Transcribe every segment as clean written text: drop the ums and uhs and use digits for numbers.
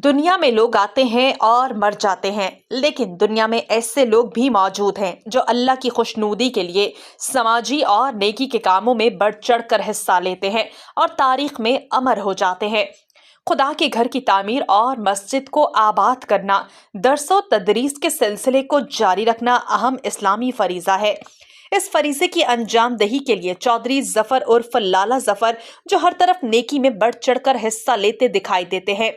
دنیا میں لوگ آتے ہیں اور مر جاتے ہیں، لیکن دنیا میں ایسے لوگ بھی موجود ہیں جو اللہ کی خوشنودی کے لیے سماجی اور نیکی کے کاموں میں بڑھ چڑھ کر حصہ لیتے ہیں اور تاریخ میں امر ہو جاتے ہیں۔ خدا کے گھر کی تعمیر اور مسجد کو آباد کرنا، درس و تدریس کے سلسلے کو جاری رکھنا اہم اسلامی فریضہ ہے۔ اس فریضے کی انجام دہی کے لیے چودھری ظفر عرف لالا ظفر، جو ہر طرف نیکی میں بڑھ چڑھ کر حصہ لیتے دکھائی دیتے ہیں،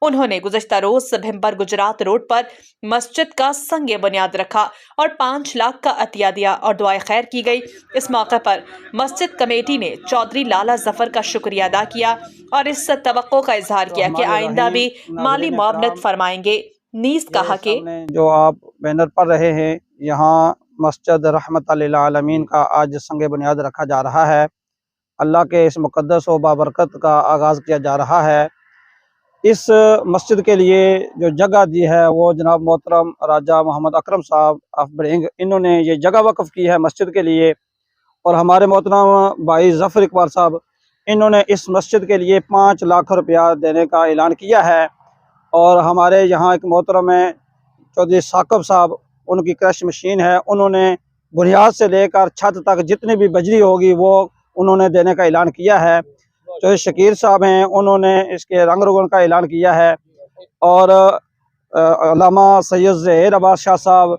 انہوں نے گزشتہ روز بھمبر گجرات روڈ پر مسجد کا سنگ بنیاد رکھا اور 5 لاکھ کا عطیہ دیا اور دعائے خیر کی گئی۔ اس موقع پر مسجد کمیٹی نے چودھری لالا ظفر کا شکریہ ادا کیا اور اس توقع کا اظہار کیا کہ آئندہ بھی مالی معاونت فرمائیں گے۔ نیز کہا کہ جو آپ بینر پڑھ رہے ہیں، یہاں مسجد رحمت للعالمین کا آج سنگ بنیاد رکھا جا رہا ہے۔ اللہ کے اس مقدس و بابرکت کا آغاز کیا جا رہا ہے۔ اس مسجد کے لیے جو جگہ دی ہے وہ جناب محترم راجہ محمد اکرم صاحب آف برنگ، انہوں نے یہ جگہ وقف کی ہے مسجد کے لیے، اور ہمارے محترم بھائی ظفر اقبال صاحب، انہوں نے اس مسجد کے لیے 5 لاکھ روپیہ دینے کا اعلان کیا ہے۔ اور ہمارے یہاں ایک محترم ہیں چودھری ثاقب صاحب، ان کی کرش مشین ہے، انہوں نے بنیاد سے لے کر چھت تک جتنی بھی بجری ہوگی وہ انہوں نے دینے کا اعلان کیا ہے۔ جو شکیر صاحب ہیں، انہوں نے اس کے رنگ روگن کا اعلان کیا ہے، اور علامہ سید زہیر عباس شاہ صاحب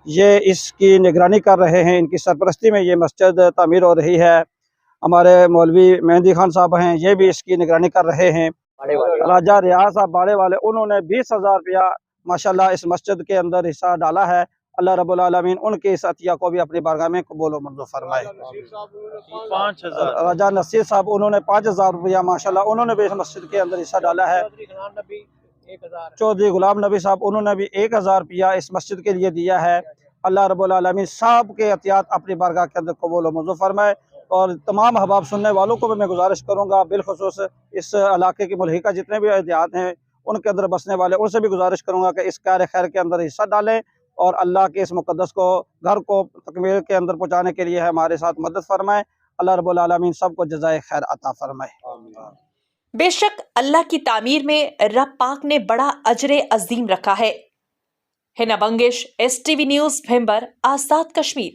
یہ اس کی نگرانی کر رہے ہیں، ان کی سرپرستی میں یہ مسجد تعمیر ہو رہی ہے۔ ہمارے مولوی مہندی خان صاحب ہیں، یہ بھی اس کی نگرانی کر رہے ہیں۔ راجہ ریاض صاحب باڑے والے، انہوں نے 20,000 روپیہ ماشاءاللہ اس مسجد کے اندر حصہ ڈالا ہے۔ اللہ رب العالمین ان کے اس عطیہ کو بھی اپنی بارگاہ میں قبول و منظور فرمائے۔ راجہ نصیر صاحب، انہوں نے 5,000 روپیہ ماشاءاللہ انہوں نے بھی اس مسجد کے اندر حصہ ڈالا ہے۔ چودھری غلام نبی صاحب، انہوں نے بھی 1,000 روپیہ اس مسجد کے لیے دیا ہے۔ اللہ رب العالمین سب کے عطیات اپنی بارگاہ کے اندر قبول و منظور فرمائے۔ اور تمام احباب سننے والوں کو بھی میں گزارش کروں گا، بالخصوص اس علاقے کی ملحقہ جتنے بھی دیہات ہیں ان کے اندر بسنے والے، ان سے بھی گزارش کروں گا کہ اس کار خیر کے اندر حصہ ڈالیں اور اللہ کے اس مقدس کو گھر کو تکمیل کے اندر پہنچانے کے لیے ہمارے ساتھ مدد فرمائیں۔ اللہ رب العالمین سب کو جزائے خیر عطا فرمائے۔ بے شک اللہ کی تعمیر میں رب پاک نے بڑا اجر عظیم رکھا ہے۔ ہنا بنگش، STV نیوز بھمبر، آزاد کشمیر۔